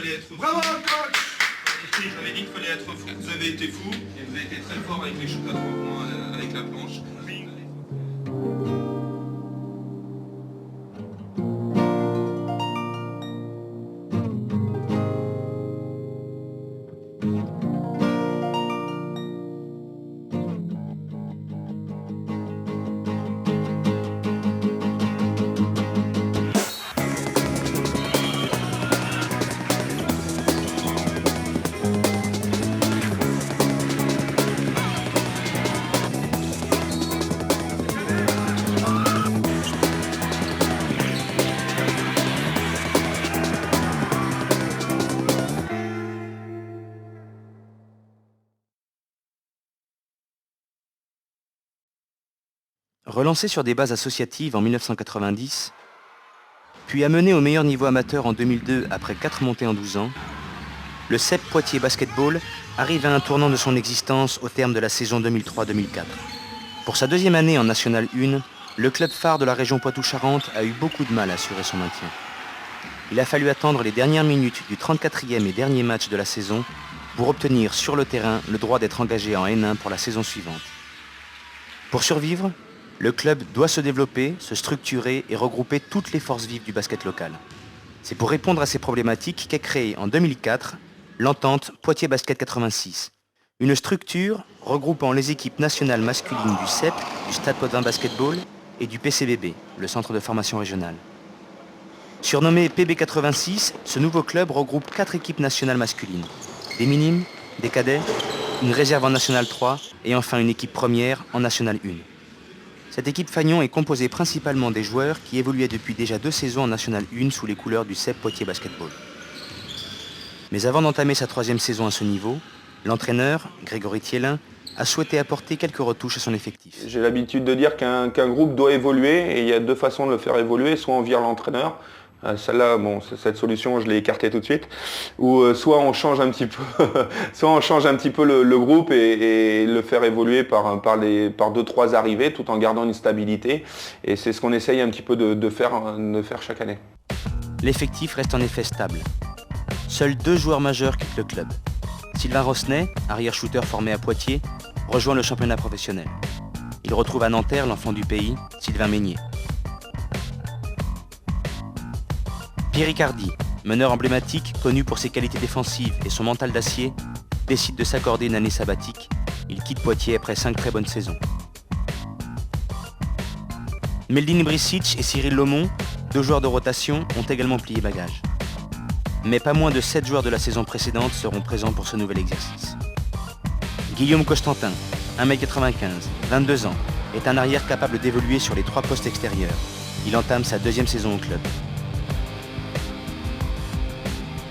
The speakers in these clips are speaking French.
fallait être fou. Bravo, coach! J'avais dit qu'il fallait être fou. Vous avez été fou et vous avez été très fort avec les shoots à 3 points, avec la planche. Relancé sur des bases associatives en 1990, puis amené au meilleur niveau amateur en 2002 après 4 montées en 12 ans, le CEP Poitiers Basketball arrive à un tournant de son existence au terme de la saison 2003-2004. Pour sa deuxième année en National 1, le club phare de la région Poitou-Charentes a eu beaucoup de mal à assurer son maintien. Il a fallu attendre les dernières minutes du 34e et dernier match de la saison pour obtenir sur le terrain le droit d'être engagé en N1 pour la saison suivante. Pour survivre, le club doit se développer, se structurer et regrouper toutes les forces vives du basket local. C'est pour répondre à ces problématiques qu'est créée en 2004 l'entente Poitiers Basket 86, une structure regroupant les équipes nationales masculines du CEP, du Stade Potvin Basketball et du PCBB, le centre de formation régional. Surnommé PB86, ce nouveau club regroupe 4 équipes nationales masculines, des minimes, des cadets, une réserve en National 3 et enfin une équipe première en National 1. Cette équipe Fagnon est composée principalement des joueurs qui évoluaient depuis déjà 2 saisons en National 1 sous les couleurs du CEP Poitiers Basketball. Mais avant d'entamer sa 3e saison à ce niveau, l'entraîneur, Grégory Thielin, a souhaité apporter quelques retouches à son effectif. J'ai l'habitude de dire qu'un groupe doit évoluer et il y a 2 façons de le faire évoluer, soit on vire l'entraîneur, celle-là, bon, cette solution, je l'ai écartée tout de suite. Ou soit on change un petit peu, le groupe et le faire évoluer par 2-3 arrivées, tout en gardant une stabilité. Et c'est ce qu'on essaye un petit peu de faire chaque année. L'effectif reste en effet stable. Seuls 2 joueurs majeurs quittent le club. Sylvain Rosnay, arrière-shooter formé à Poitiers, rejoint le championnat professionnel. Il retrouve à Nanterre l'enfant du pays, Sylvain Meignier. Pierre Ricardi, meneur emblématique, connu pour ses qualités défensives et son mental d'acier, décide de s'accorder une année sabbatique. Il quitte Poitiers après 5 très bonnes saisons. Meldin Brisic et Cyril Lomont, 2 joueurs de rotation, ont également plié bagage. Mais pas moins de 7 joueurs de la saison précédente seront présents pour ce nouvel exercice. Guillaume Costantin, 1m95, 22 ans, est un arrière capable d'évoluer sur les 3 postes extérieurs. Il entame sa 2e saison au club.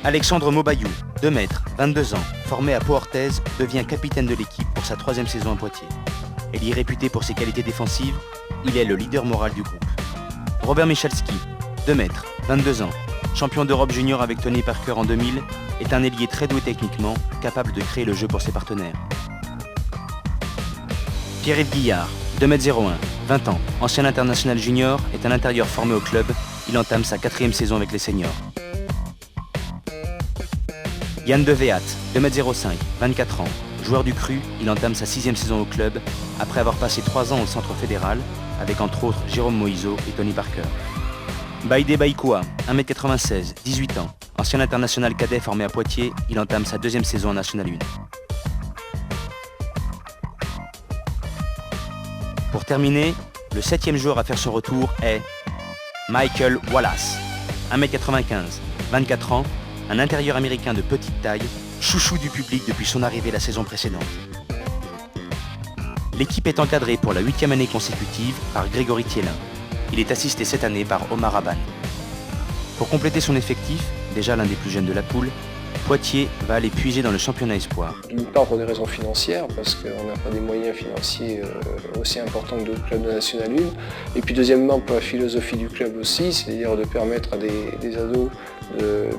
Alexandre Maubayou, 2 mètres, 22 ans, formé à Pau-Orthez, devient capitaine de l'équipe pour sa 3e saison à Poitiers. Il est réputé pour ses qualités défensives, il est le leader moral du groupe. Robert Michalski, 2 mètres, 22 ans, champion d'Europe junior avec Tony Parker en 2000, est un ailier très doué techniquement, capable de créer le jeu pour ses partenaires. Pierre-Yves Guillard, 2m01, 20 ans, ancien international junior, est un intérieur formé au club, il entame sa 4e saison avec les seniors. Yann Devéat, 2m05, 24 ans, joueur du Cru, il entame sa 6e saison au club, après avoir passé 3 ans au centre fédéral, avec entre autres Jérôme Moïseau et Tony Parker. Baïdé Baïkoua, 1m96, 18 ans, ancien international cadet formé à Poitiers, il entame sa 2e saison en National 1. Pour terminer, le 7e joueur à faire son retour est Michael Wallace, 1m95, 24 ans, un intérieur américain de petite taille, chouchou du public depuis son arrivée la saison précédente. L'équipe est encadrée pour la 8e année consécutive par Grégory Thielin. Il est assisté cette année par Omar Aban. Pour compléter son effectif, déjà l'un des plus jeunes de la poule, Poitiers va aller puiser dans le championnat espoir. D'une part pour des raisons financières, parce qu'on n'a pas des moyens financiers aussi importants que d'autres clubs de National 1. Et puis deuxièmement pour la philosophie du club aussi, c'est-à-dire de permettre à des ados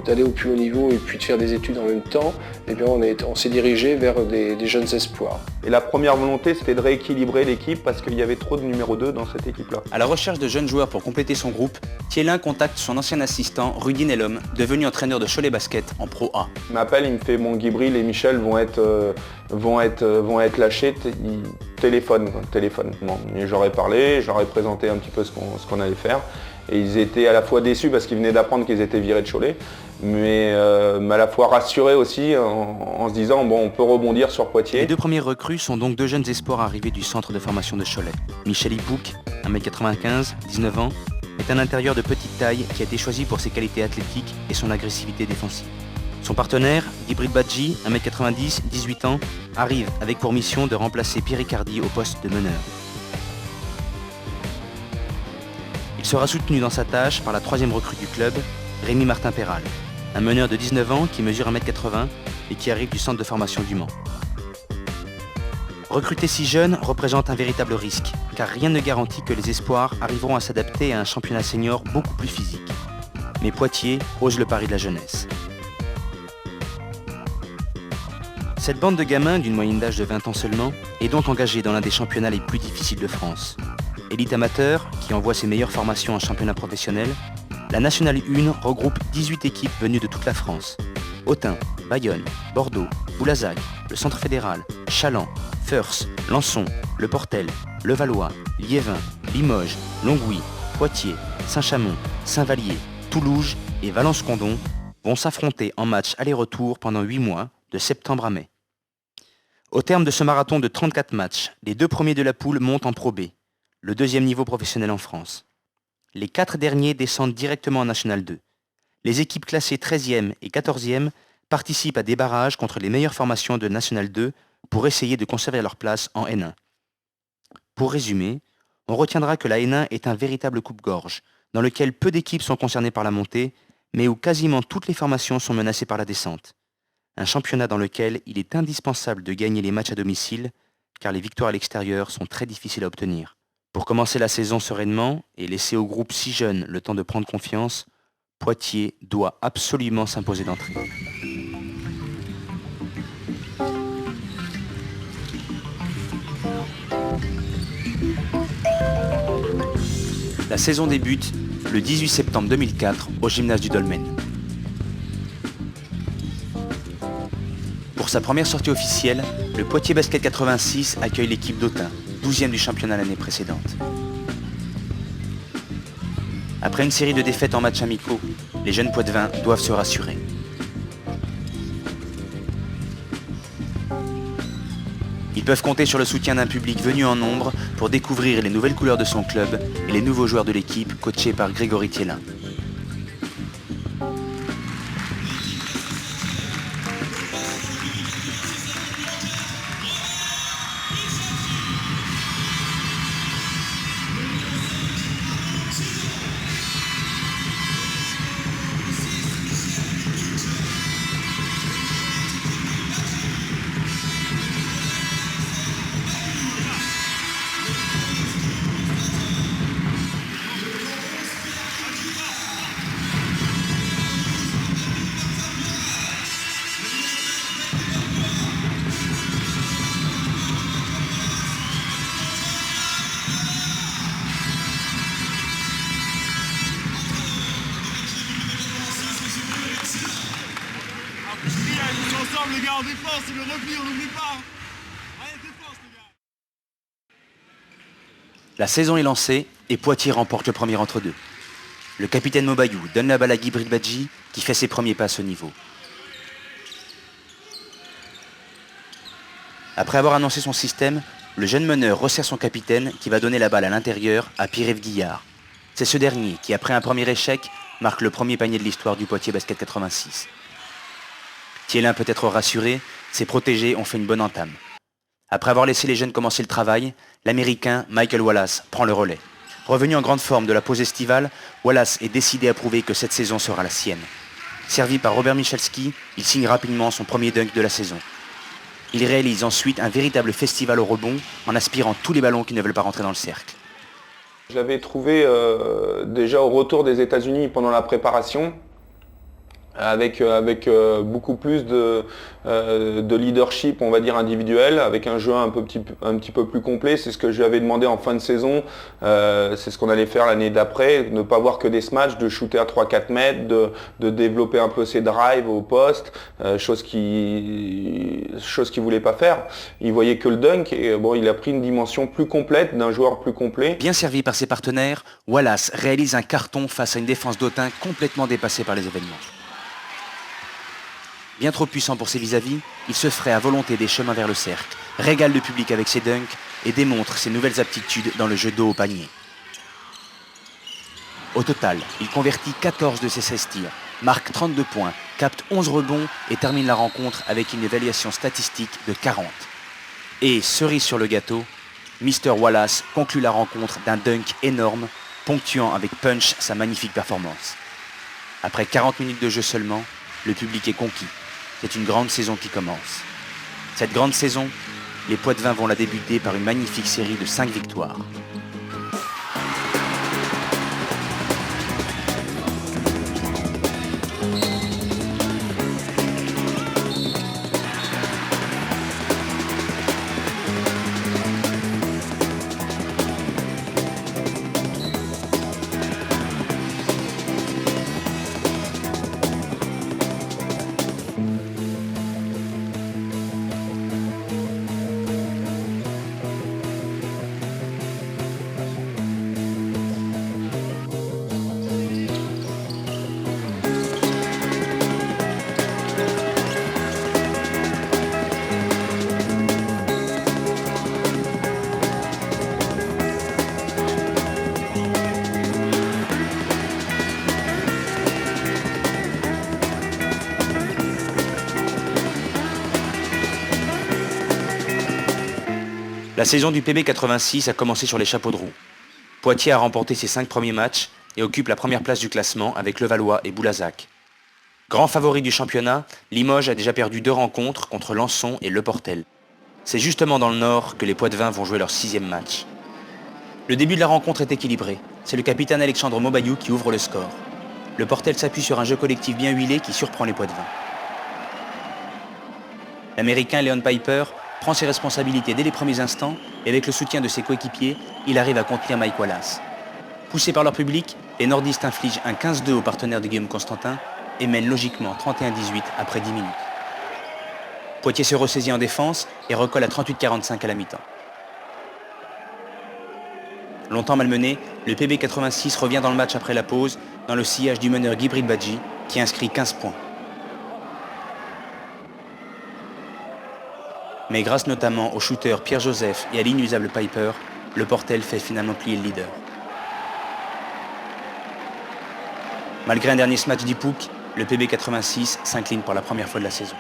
d'aller au plus haut niveau et puis de faire des études en même temps. Et bien on s'est dirigé vers des jeunes espoirs. Et la première volonté, c'était de rééquilibrer l'équipe parce qu'il y avait trop de numéro 2 dans cette équipe-là. À la recherche de jeunes joueurs pour compléter son groupe, Thielin contacte son ancien assistant Rudy Nellum, devenu entraîneur de Cholet Basket en Pro A. Il m'appelle, il me fait bon, Guibril et Michel vont être lâchés, téléphone. Bon, j'aurais parlé, j'aurais présenté un petit peu ce qu'on allait faire. Et ils étaient à la fois déçus parce qu'ils venaient d'apprendre qu'ils étaient virés de Cholet, mais à la fois rassurés aussi en se disant bon, on peut rebondir sur Poitiers. Les deux premières recrues sont donc deux jeunes espoirs arrivés du centre de formation de Cholet. Michel Ipouk, 1m95, 19 ans, est un intérieur de petite taille qui a été choisi pour ses qualités athlétiques et son agressivité défensive. Son partenaire, Guibril Badji, 1m90, 18 ans, arrive avec pour mission de remplacer Pierre Riccardi au poste de meneur. Il sera soutenu dans sa tâche par la troisième recrue du club, Rémi Martin Perral, un meneur de 19 ans qui mesure 1m80 et qui arrive du centre de formation du Mans. Recruter si jeune représente un véritable risque, car rien ne garantit que les espoirs arriveront à s'adapter à un championnat senior beaucoup plus physique. Mais Poitiers ose le pari de la jeunesse. Cette bande de gamins d'une moyenne d'âge de 20 ans seulement est donc engagée dans l'un des championnats les plus difficiles de France. Élite amateur, qui envoie ses meilleures formations en championnat professionnel, la National 1 regroupe 18 équipes venues de toute la France. Autun, Bayonne, Bordeaux, Boulazac, le Centre Fédéral, Challans, Feurs, Lançon, Le Portel, Levallois, Liévin, Limoges, Longwy, Poitiers, Saint-Chamond, Saint-Vallier, Toulouse et Valence-Condon vont s'affronter en match aller-retour pendant 8 mois, de septembre à mai. Au terme de ce marathon de 34 matchs, les deux premiers de la poule montent en Pro B, le deuxième niveau professionnel en France. Les 4 derniers descendent directement en National 2. Les équipes classées 13e et 14e participent à des barrages contre les meilleures formations de National 2 pour essayer de conserver leur place en N1. Pour résumer, on retiendra que la N1 est un véritable coupe-gorge, dans lequel peu d'équipes sont concernées par la montée, mais où quasiment toutes les formations sont menacées par la descente. Un championnat dans lequel il est indispensable de gagner les matchs à domicile, car les victoires à l'extérieur sont très difficiles à obtenir. Pour commencer la saison sereinement et laisser au groupe si jeune le temps de prendre confiance, Poitiers doit absolument s'imposer d'entrée. La saison débute le 18 septembre 2004 au gymnase du Dolmen. Pour sa première sortie officielle, le Poitiers Basket 86 accueille l'équipe d'Autun, 12e du championnat l'année précédente. Après une série de défaites en matchs amicaux, les jeunes Poitevins doivent se rassurer. Ils peuvent compter sur le soutien d'un public venu en nombre pour découvrir les nouvelles couleurs de son club et les nouveaux joueurs de l'équipe coachés par Grégory Thielin. ensemble les gars, en défense, c'est le repli, on n'oublie pas. Allez, défense les gars. La saison est lancée et Poitiers remporte le premier entre deux. Le capitaine Mobayou donne la balle à Guibril Badji qui fait ses premiers pas à ce niveau. Après avoir annoncé son système, le jeune meneur resserre son capitaine qui va donner la balle à l'intérieur à Pierre-Yves Guillard. C'est ce dernier qui, après un premier échec, marque le premier panier de l'histoire du Poitiers Basket 86. Thielin peut être rassuré, ses protégés ont fait une bonne entame. Après avoir laissé les jeunes commencer le travail, l'Américain Michael Wallace prend le relais. Revenu en grande forme de la pause estivale, Wallace est décidé à prouver que cette saison sera la sienne. Servi par Robert Michalski, il signe rapidement son premier dunk de la saison. Il réalise ensuite un véritable festival au rebond en aspirant tous les ballons qui ne veulent pas rentrer dans le cercle. J'avais trouvé déjà au retour des États-Unis pendant la préparation, avec beaucoup plus de leadership, on va dire, individuel, avec un jeu un petit peu plus complet. C'est ce que je lui avais demandé en fin de saison, c'est ce qu'on allait faire l'année d'après, ne pas voir que des smatchs, de shooter à 3-4 mètres, de développer un peu ses drives au poste, chose qu'il voulait pas faire. Il voyait que le dunk, et bon, il a pris une dimension plus complète, d'un joueur plus complet. Bien servi par ses partenaires, Wallace réalise un carton face à une défense d'Autun complètement dépassée par les événements. Bien trop puissant pour ses vis-à-vis, il se fraie à volonté des chemins vers le cercle, régale le public avec ses dunks et démontre ses nouvelles aptitudes dans le jeu dos au panier. Au total, il convertit 14 de ses 16 tirs, marque 32 points, capte 11 rebonds et termine la rencontre avec une évaluation statistique de 40. Et, cerise sur le gâteau, Mr. Wallace conclut la rencontre d'un dunk énorme, ponctuant avec punch sa magnifique performance. Après 40 minutes de jeu seulement, le public est conquis. C'est une grande saison qui commence. Cette grande saison, les Poitevins vont la débuter par une magnifique série de 5 victoires. La saison du PB 86 a commencé sur les chapeaux de roue. Poitiers a remporté ses 5 premiers matchs et occupe la première place du classement avec Levallois et Boulazac. Grand favori du championnat, Limoges a déjà perdu 2 rencontres contre Lançon et Le Portel. C'est justement dans le Nord que les Poitevins vont jouer leur 6e match. Le début de la rencontre est équilibré. C'est le capitaine Alexandre Maubayou qui ouvre le score. Le Portel s'appuie sur un jeu collectif bien huilé qui surprend les Poitevins. L'Américain Leon Piper prend ses responsabilités dès les premiers instants et avec le soutien de ses coéquipiers, il arrive à contenir Mike Wallace. Poussés par leur public, les nordistes infligent un 15-2 aux partenaires de Guillaume Constantin et mènent logiquement 31-18 après 10 minutes. Poitiers se ressaisit en défense et recolle à 38-45 à la mi-temps. Longtemps malmené, le PB 86 revient dans le match après la pause dans le sillage du meneur Guy Badji qui inscrit 15 points. Mais grâce notamment au shooter Pierre-Joseph et à l'inusable Piper, le Portel fait finalement plier le leader. Malgré un dernier smash d'Ipouk, le PB 86 s'incline pour la première fois de la saison.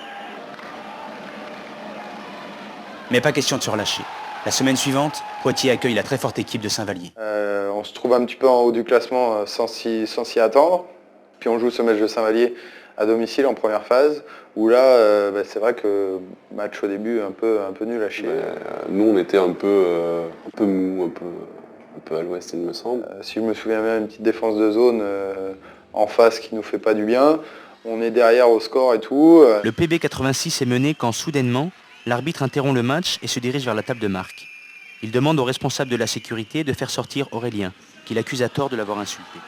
Mais pas question de se relâcher. La semaine suivante, Poitiers accueille la très forte équipe de Saint-Vallier. On se trouve un petit peu en haut du classement sans s'y attendre. Puis on joue ce match de Saint-Vallier à domicile en première phase, où là, c'est vrai que match au début un peu nul à chier. Nous, on était un peu mou, un peu à l'ouest, il me semble. Si je me souviens bien, une petite défense de zone en face qui nous fait pas du bien. On est derrière au score et tout. Le PB 86 est mené quand soudainement, l'arbitre interrompt le match et se dirige vers la table de marque. Il demande au responsable de la sécurité de faire sortir Aurélien, qu'il accuse à tort de l'avoir insulté.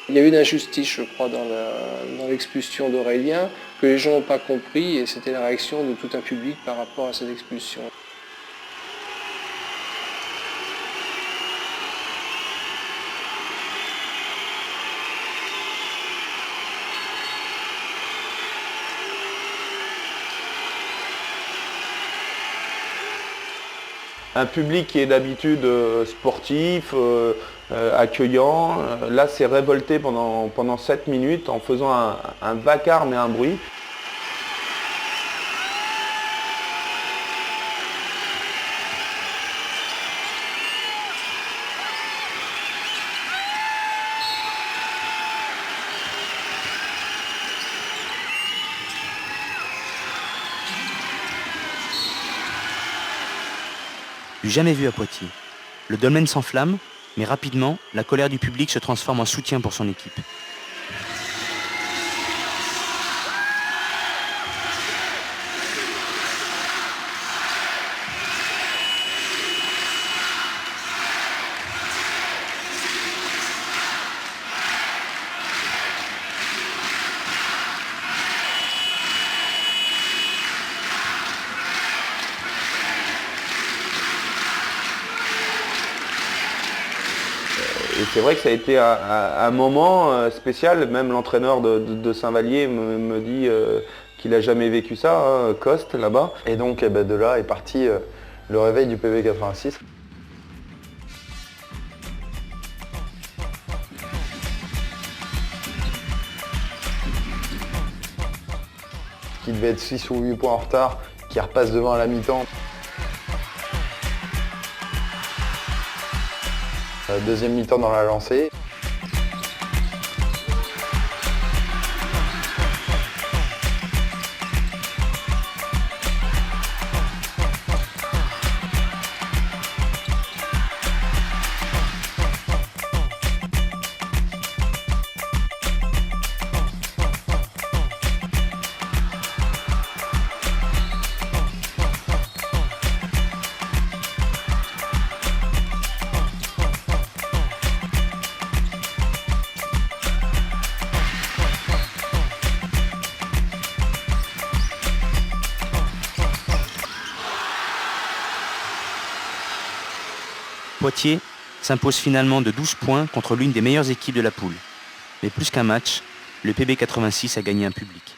Il y a eu une injustice, je crois, dans l'expulsion d'Aurélien, que les gens n'ont pas compris, et c'était la réaction de tout un public par rapport à cette expulsion. Un public qui est d'habitude sportif, accueillant, là s'est révolté pendant 7 minutes en faisant un vacarme et un bruit. Du jamais vu à Poitiers. Le dolmen s'enflamme, mais rapidement, la colère du public se transforme en soutien pour son équipe. Et c'est vrai que ça a été un moment spécial, même l'entraîneur de Saint-Vallier me dit qu'il n'a jamais vécu ça, hein, Coste, là-bas. Et donc de là est parti le réveil du PB 86. Qui devait être 6 ou 8 points en retard, qui repasse devant à la mi-temps. Deuxième mi-temps dans la lancée. Poitiers s'impose finalement de 12 points contre l'une des meilleures équipes de la poule. Mais plus qu'un match, le PB 86 a gagné un public.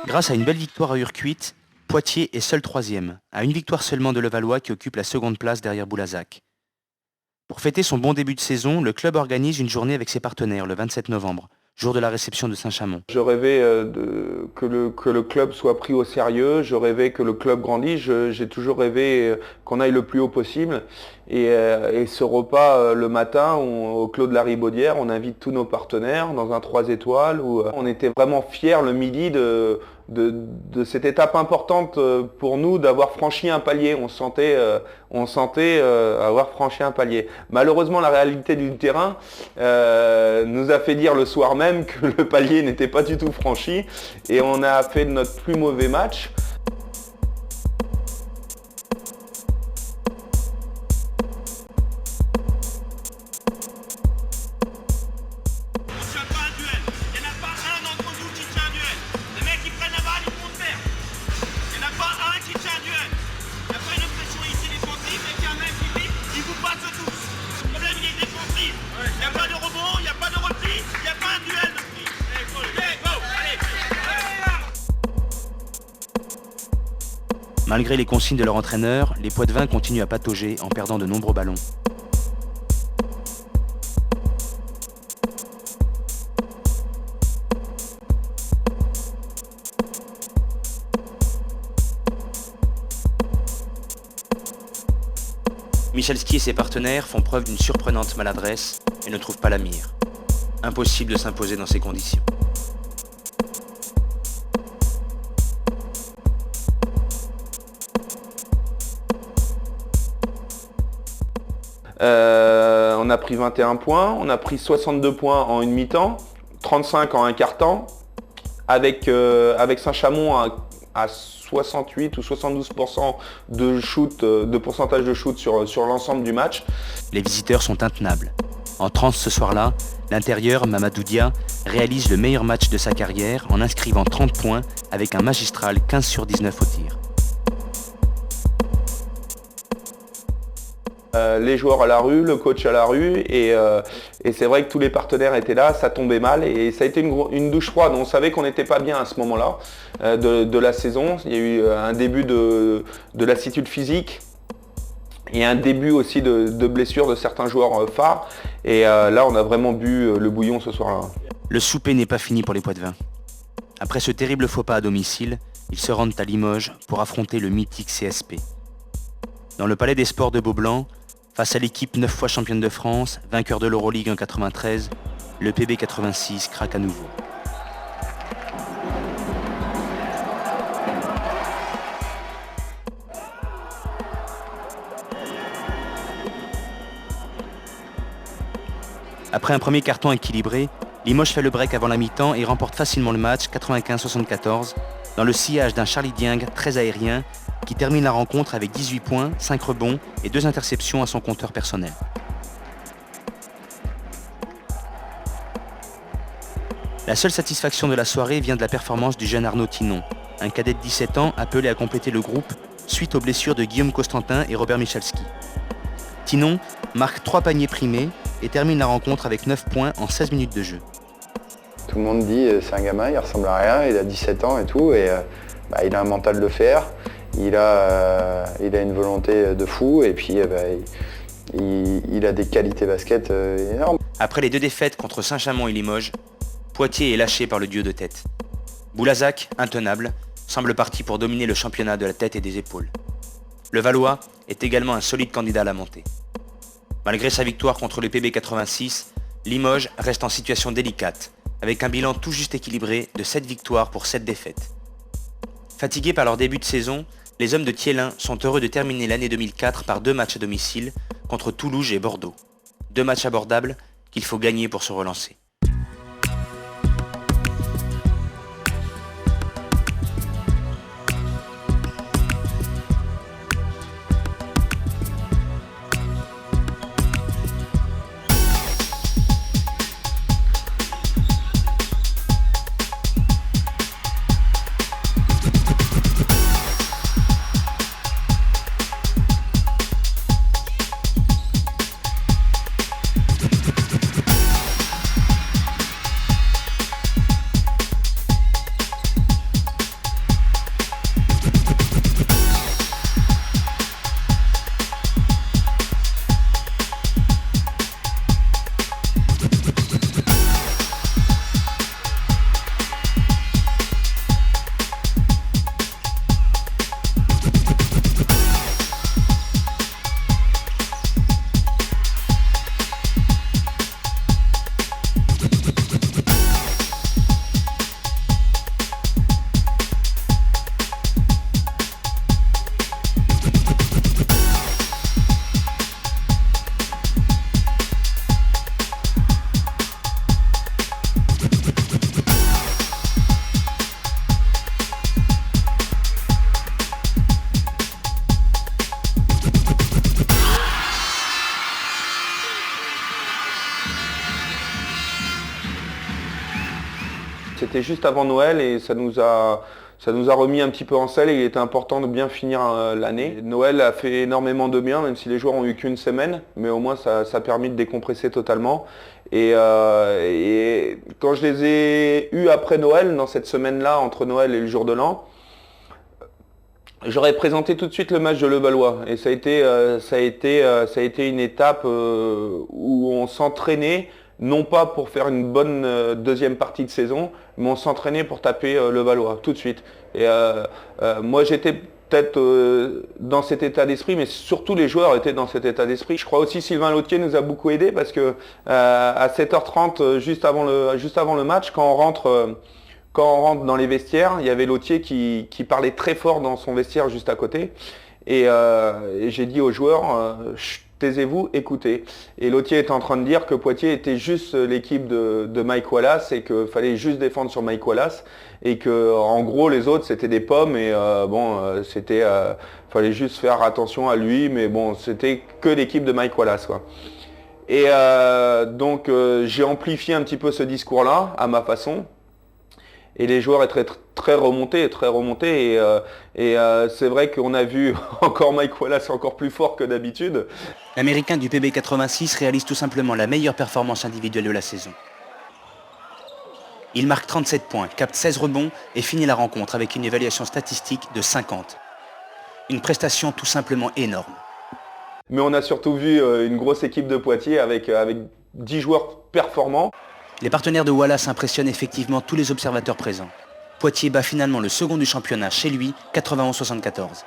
Grâce à une belle victoire à Urcuit, Poitiers est seul troisième, à une victoire seulement de Levallois qui occupe la seconde place derrière Boulazac. Pour fêter son bon début de saison, le club organise une journée avec ses partenaires le 27 novembre, jour de la réception de Saint-Chamond. Je rêvais que le club soit pris au sérieux, je rêvais que le club grandisse, j'ai toujours rêvé qu'on aille le plus haut possible. Et ce repas le matin au Clos de la Ribaudière, on invite tous nos partenaires dans un 3 étoiles où on était vraiment fiers le midi de cette étape importante pour nous d'avoir franchi un palier. On sentait avoir franchi un palier. Malheureusement, la réalité du terrain nous a fait dire le soir même que le palier n'était pas du tout franchi et on a fait notre plus mauvais match. Malgré les consignes de leur entraîneur, les Poitevins continuent à patauger en perdant de nombreux ballons. Michalski et ses partenaires font preuve d'une surprenante maladresse et ne trouvent pas la mire. Impossible de s'imposer dans ces conditions. On a pris 21 points, on a pris 62 points en une mi-temps, 35 en un quart-temps, avec Saint-Chamond à 68 ou 72% de pourcentage de shoot sur l'ensemble du match. Les visiteurs sont intenables. En transe ce soir-là, l'intérieur Mamadou Dia réalise le meilleur match de sa carrière en inscrivant 30 points avec un magistral 15 sur 19 au tir. Les joueurs à la rue, le coach à la rue et c'est vrai que tous les partenaires étaient là, ça tombait mal et ça a été une douche froide. On savait qu'on n'était pas bien à ce moment-là de la saison. Il y a eu un début de lassitude physique et un début aussi de blessures de certains joueurs phares et là on a vraiment bu le bouillon ce soir-là. Le souper n'est pas fini pour les Poitevins. Après ce terrible faux pas à domicile, ils se rendent à Limoges pour affronter le mythique CSP. Dans le Palais des Sports de Beaublanc, face à l'équipe 9 fois championne de France, vainqueur de l'Euroleague en 93, le PB 86 craque à nouveau. Après un premier carton équilibré, Limoges fait le break avant la mi-temps et remporte facilement le match 95-74 dans le sillage d'un Charlie Dieng très aérien qui termine la rencontre avec 18 points, 5 rebonds et 2 interceptions à son compteur personnel. La seule satisfaction de la soirée vient de la performance du jeune Arnaud Thinon, un cadet de 17 ans appelé à compléter le groupe suite aux blessures de Guillaume Costantin et Robert Michalski. Thinon marque 3 paniers primés et termine la rencontre avec 9 points en 16 minutes de jeu. Tout le monde dit c'est un gamin, il ressemble à rien, il a 17 ans et tout, et il a un mental de fer, il a une volonté de fou, et puis il a des qualités basket énormes. Après les 2 défaites contre Saint-Chamond et Limoges, Poitiers est lâché par le duo de tête. Boulazac, intenable, semble parti pour dominer le championnat de la tête et des épaules. Le Valois est également un solide candidat à la montée. Malgré sa victoire contre le PB 86, Limoges reste en situation délicate, avec un bilan tout juste équilibré de 7 victoires pour 7 défaites. Fatigués par leur début de saison, les hommes de Thielin sont heureux de terminer l'année 2004 par 2 matchs à domicile contre Toulouse et Bordeaux. 2 matchs abordables qu'il faut gagner pour se relancer. C'était juste avant Noël et ça nous a remis un petit peu en selle et il était important de bien finir l'année. Noël a fait énormément de bien, même si les joueurs ont eu qu'une semaine, mais au moins ça a permis de décompresser totalement. Et quand je les ai eus après Noël, dans cette semaine-là, entre Noël et le jour de l'an, j'aurais présenté tout de suite le match de Levallois. Et ça a été une étape où on s'entraînait, non pas pour faire une bonne deuxième partie de saison, mais on s'entraînait pour taper Levallois, tout de suite. Et moi j'étais peut-être dans cet état d'esprit, mais surtout les joueurs étaient dans cet état d'esprit. Je crois aussi Sylvain Lautier nous a beaucoup aidé parce que à 7h30, juste avant le match, quand on rentre dans les vestiaires, il y avait Lautier qui parlait très fort dans son vestiaire juste à côté. Et j'ai dit aux joueurs, taisez-vous, écoutez. Et Lautier était en train de dire que Poitiers était juste l'équipe de Mike Wallace et qu'il fallait juste défendre sur Mike Wallace. Et que en gros les autres c'était des pommes et fallait juste faire attention à lui, mais bon, c'était que l'équipe de Mike Wallace, quoi. Et donc j'ai amplifié un petit peu ce discours-là à ma façon. Et les joueurs étaient très remontés. Et c'est vrai qu'on a vu encore Mike Wallace encore plus fort que d'habitude. L'Américain du PB 86 réalise tout simplement la meilleure performance individuelle de la saison. Il marque 37 points, capte 16 rebonds et finit la rencontre avec une évaluation statistique de 50. Une prestation tout simplement énorme. Mais on a surtout vu une grosse équipe de Poitiers avec 10 joueurs performants. Les partenaires de Wallace impressionnent effectivement tous les observateurs présents. Poitiers bat finalement le second du championnat chez lui, 91-74.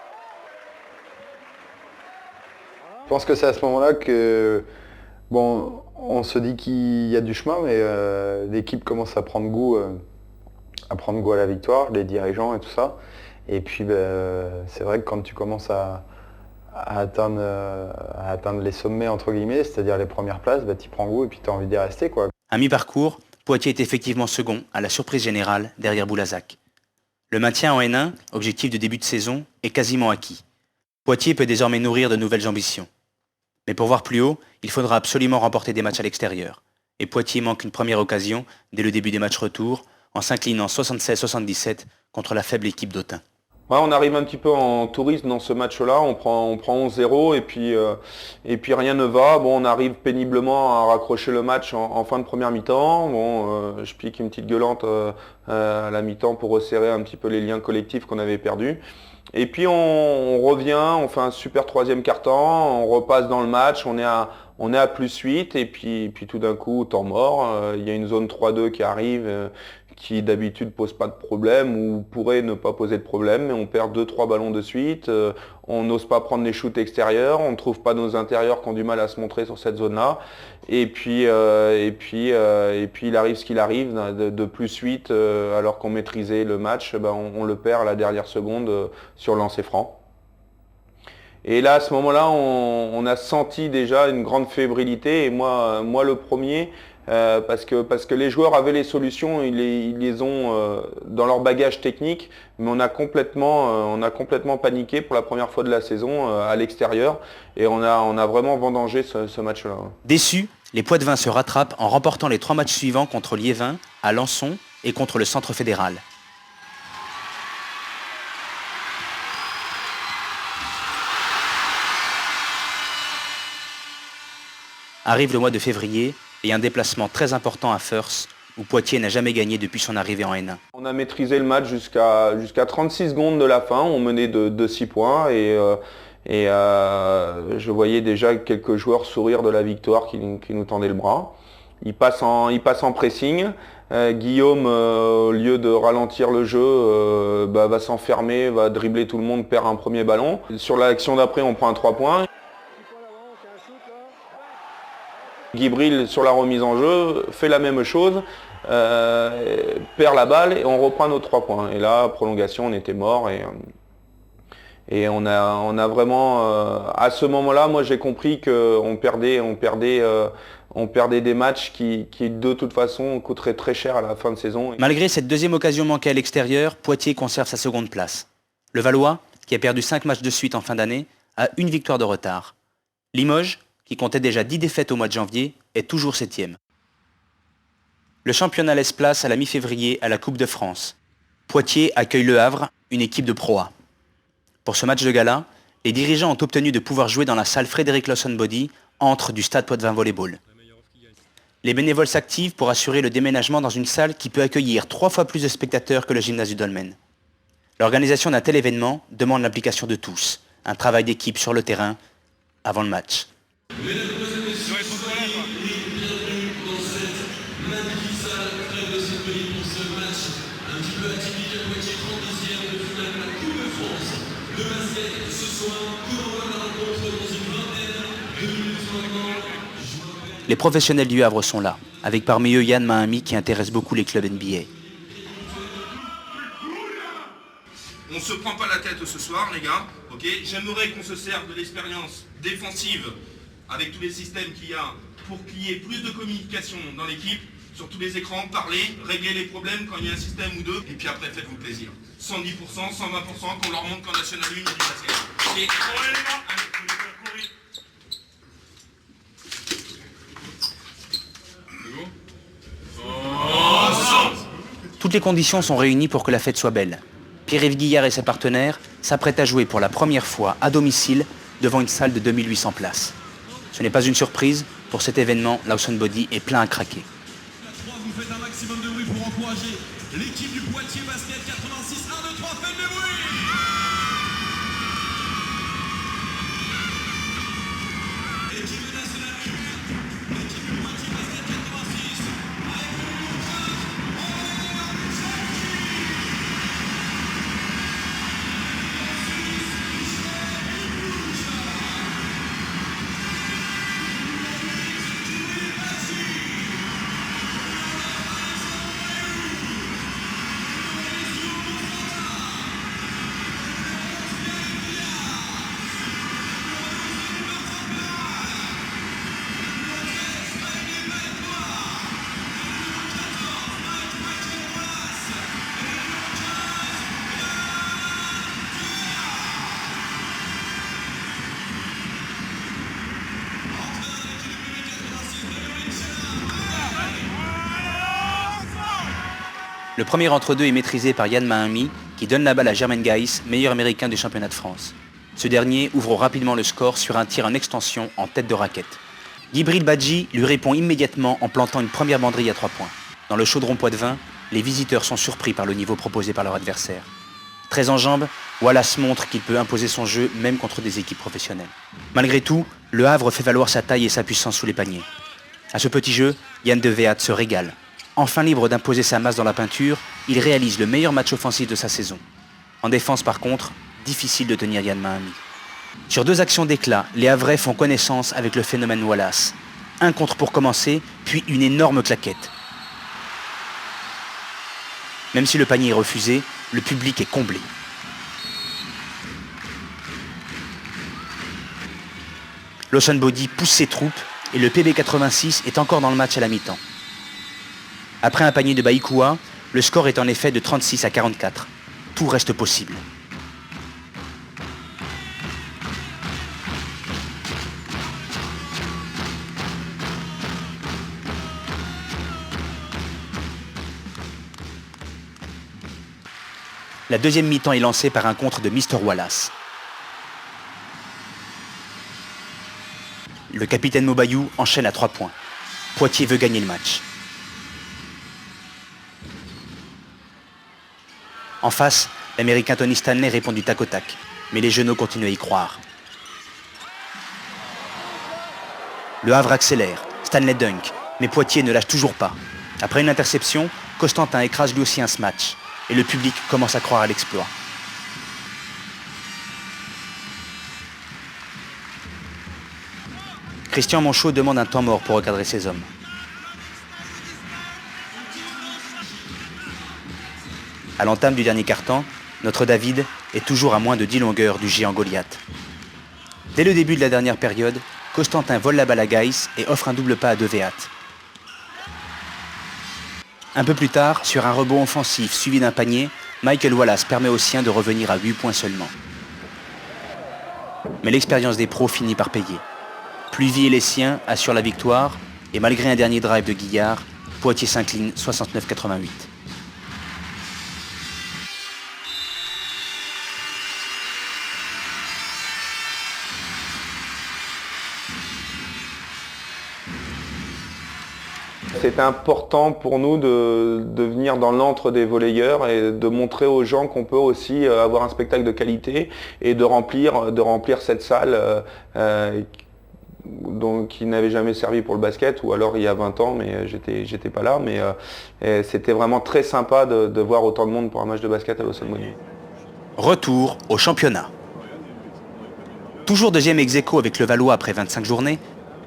Je pense que c'est à ce moment-là que, bon, on se dit qu'il y a du chemin, mais l'équipe commence à prendre goût à la victoire, les dirigeants et tout ça. Et puis c'est vrai que quand tu commences à atteindre les sommets, entre guillemets, c'est-à-dire les premières places, tu prends goût et puis tu as envie d'y rester, quoi. À mi-parcours, Poitiers est effectivement second, à la surprise générale, derrière Boulazac. Le maintien en N1, objectif de début de saison, est quasiment acquis. Poitiers peut désormais nourrir de nouvelles ambitions. Mais pour voir plus haut, il faudra absolument remporter des matchs à l'extérieur. Et Poitiers manque une première occasion dès le début des matchs retour, en s'inclinant 76-77 contre la faible équipe d'Autun. Ouais, on arrive un petit peu en touriste dans ce match-là, on prend 11-0 et puis rien ne va. Bon, on arrive péniblement à raccrocher le match en fin de première mi-temps. Bon, je pique une petite gueulante à la mi-temps pour resserrer un petit peu les liens collectifs qu'on avait perdus. Et puis on revient, on fait un super troisième quart-temps, on repasse dans le match, on est à +8 et puis tout d'un coup, temps mort, il y a une zone 3-2 qui arrive, qui d'habitude pose pas de problème ou pourrait ne pas poser de problème, mais on perd 2-3 ballons de suite, on n'ose pas prendre les shoots extérieurs, on ne trouve pas nos intérieurs qui ont du mal à se montrer sur cette zone-là. Et puis il arrive ce qu'il arrive, de +8 alors qu'on maîtrisait le match, on le perd à la dernière seconde sur lancer franc. Et là, à ce moment-là, on a senti déjà une grande fébrilité, et moi le premier, parce que les joueurs avaient les solutions, ils les ont dans leur bagage technique, mais on a complètement paniqué pour la première fois de la saison à l'extérieur, et on a vraiment vendangé ce match-là. Déçus, les Poitevins se rattrapent en remportant les 3 matchs suivants contre Liévin, à Lançon et contre le Centre fédéral. Arrive le mois de février et un déplacement très important à Feurs, où Poitiers n'a jamais gagné depuis son arrivée en N1. On a maîtrisé le match jusqu'à 36 secondes de la fin, on menait de 6 points et je voyais déjà quelques joueurs sourire de la victoire qui nous tendaient le bras. Il passe en pressing. Guillaume, au lieu de ralentir le jeu, va s'enfermer, va dribbler tout le monde, perd un premier ballon. Sur l'action d'après, on prend un 3 points. Guibril, sur la remise en jeu, fait la même chose, perd la balle et on reprend nos 3 points. Et là, prolongation, on était mort et on a vraiment... à ce moment-là, moi j'ai compris qu'on perdait des matchs qui de toute façon coûteraient très cher à la fin de saison. Malgré cette deuxième occasion manquée à l'extérieur, Poitiers conserve sa seconde place. Le Valois, qui a perdu 5 matchs de suite en fin d'année, a une victoire de retard. Limoges, qui comptait déjà 10 défaites au mois de janvier, est toujours 7e. Le championnat laisse place à la mi-février à la Coupe de France. Poitiers accueille Le Havre, une équipe de Pro A. Pour ce match de gala, les dirigeants ont obtenu de pouvoir jouer dans la salle Frédéric Lawson-Body, antre du Stade Poitvin Volleyball. Les bénévoles s'activent pour assurer le déménagement dans une salle qui peut accueillir 3 fois plus de spectateurs que le gymnase du Dolmen. L'organisation d'un tel événement demande l'implication de tous, un travail d'équipe sur le terrain avant le match. Les professionnels du Havre sont là, avec parmi eux Yann Mahami qui intéresse beaucoup les clubs NBA. On se prend pas la tête ce soir, les gars, ok? J'aimerais qu'on se serve de l'expérience défensive avec tous les systèmes qu'il y a pour qu'il y ait plus de communication dans l'équipe, sur tous les écrans, parler, régler les problèmes quand il y a un système ou deux, et puis après faites-vous plaisir. 110%, 120%, qu'on leur montre qu'en National 1, il y a du basket. Toutes les conditions sont réunies pour que la fête soit belle. Pierre-Yves Guillard et ses partenaires s'apprêtent à jouer pour la première fois à domicile devant une salle de 2800 places. Ce n'est pas une surprise, pour cet événement, Lawson-Body est plein à craquer. Vous faites un maximum de bruit pour encourager l'équipe du Poitiers Basket 86. 1, 2, 3, faites du bruit! L'équipe nationale, l'équipe du Poitiers Basket 86. Le premier entre-deux est maîtrisé par Yann Mahami, qui donne la balle à Jermaine Gaïs, meilleur américain du championnat de France. Ce dernier ouvre rapidement le score sur un tir en extension en tête de raquette. Djibril Badji lui répond immédiatement en plantant une première banderille à 3 points. Dans le chaudron Poitvin, les visiteurs sont surpris par le niveau proposé par leur adversaire. Très en jambes, Wallace montre qu'il peut imposer son jeu même contre des équipes professionnelles. Malgré tout, Le Havre fait valoir sa taille et sa puissance sous les paniers. À ce petit jeu, Yann De Veat se régale. Enfin libre d'imposer sa masse dans la peinture, il réalise le meilleur match offensif de sa saison. En défense par contre, difficile de tenir Yann Mahami. Sur 2 actions d'éclat, les Havrais font connaissance avec le phénomène Wallace. Un contre pour commencer, puis une énorme claquette. Même si le panier est refusé, le public est comblé. Lawson-Body pousse ses troupes et le PB86 est encore dans le match à la mi-temps. Après un panier de Baïkoua, le score est en effet de 36 à 44. Tout reste possible. La deuxième mi-temps est lancée par un contre de Mr. Wallace. Le capitaine Mobayou enchaîne à 3 points. Poitiers veut gagner le match. En face, l'Américain Tony Stanley répond du tac au tac, mais les Genoux continuent à y croire. Le Havre accélère, Stanley dunk, mais Poitiers ne lâche toujours pas. Après une interception, Costantin écrase lui aussi un smash, et le public commence à croire à l'exploit. Christian Monchot demande un temps mort pour recadrer ses hommes. À l'entame du dernier quart-temps, notre David est toujours à moins de 10 longueurs du géant Goliath. Dès le début de la dernière période, Costantin vole la balle à Gaïs et offre un double pas à De Veat. Un peu plus tard, sur un rebond offensif suivi d'un panier, Michael Wallace permet aux siens de revenir à 8 points seulement. Mais l'expérience des pros finit par payer. Pluvy et les siens assurent la victoire et malgré un dernier drive de Guillard, Poitiers s'incline 69-88. C'était important pour nous de venir dans l'antre des volleyeurs et de montrer aux gens qu'on peut aussi avoir un spectacle de qualité et de remplir cette salle qui n'avait jamais servi pour le basket, ou alors il y a 20 ans, mais j'étais pas là. Mais c'était vraiment très sympa de voir autant de monde pour un match de basket à l'Haussonne-Monnier. Retour au championnat. Toujours deuxième ex-aequo avec le Valois après 25 journées,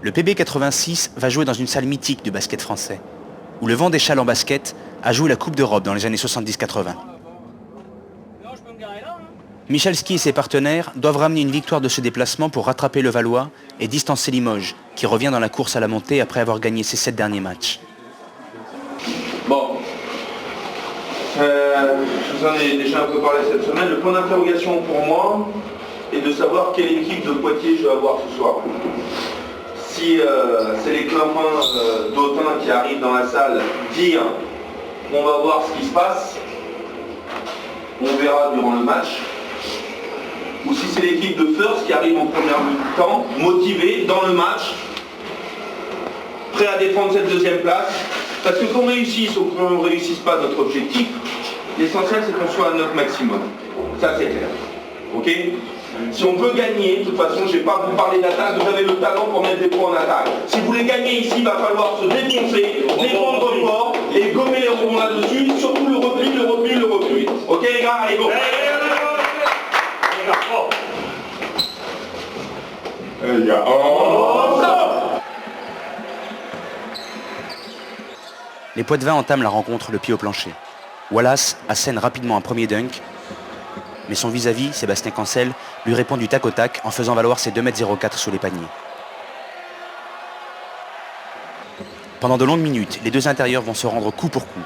le PB86 va jouer dans une salle mythique du basket français, où le Vendéchal en basket a joué la Coupe d'Europe dans les années 70-80. Michalski et ses partenaires doivent ramener une victoire de ce déplacement pour rattraper le Valois et distancer Limoges, qui revient dans la course à la montée après avoir gagné ses 7 derniers matchs. Bon, je vous en ai déjà un peu parlé cette semaine. Le point d'interrogation pour moi est de savoir quelle équipe de Poitiers je vais avoir ce soir. Si c'est les clampins d'Autun qui arrivent dans la salle dire on va voir ce qui se passe, on verra durant le match, ou si c'est l'équipe de First qui arrive en première mi-temps, motivée dans le match, prêt à défendre cette deuxième place, parce que qu'on réussisse ou qu'on ne réussisse pas notre objectif, l'essentiel c'est qu'on soit à notre maximum. Ça c'est clair. Ok ? Si on peut gagner, de toute façon, je ne vais pas vous parler d'attaque, vous avez le talent pour mettre des points en attaque. Si vous voulez gagner ici, il va falloir se défoncer, défendre fort et gommer les rebonds là-dessus, surtout le repli. Ok les gars, allez go. Les Poitevins entament la rencontre le pied au plancher. Wallace assène rapidement un premier dunk, mais son vis-à-vis, Sébastien Cancel, lui répond du tac au tac en faisant valoir ses 2,04 m sous les paniers. Pendant de longues minutes, les deux intérieurs vont se rendre coup pour coup.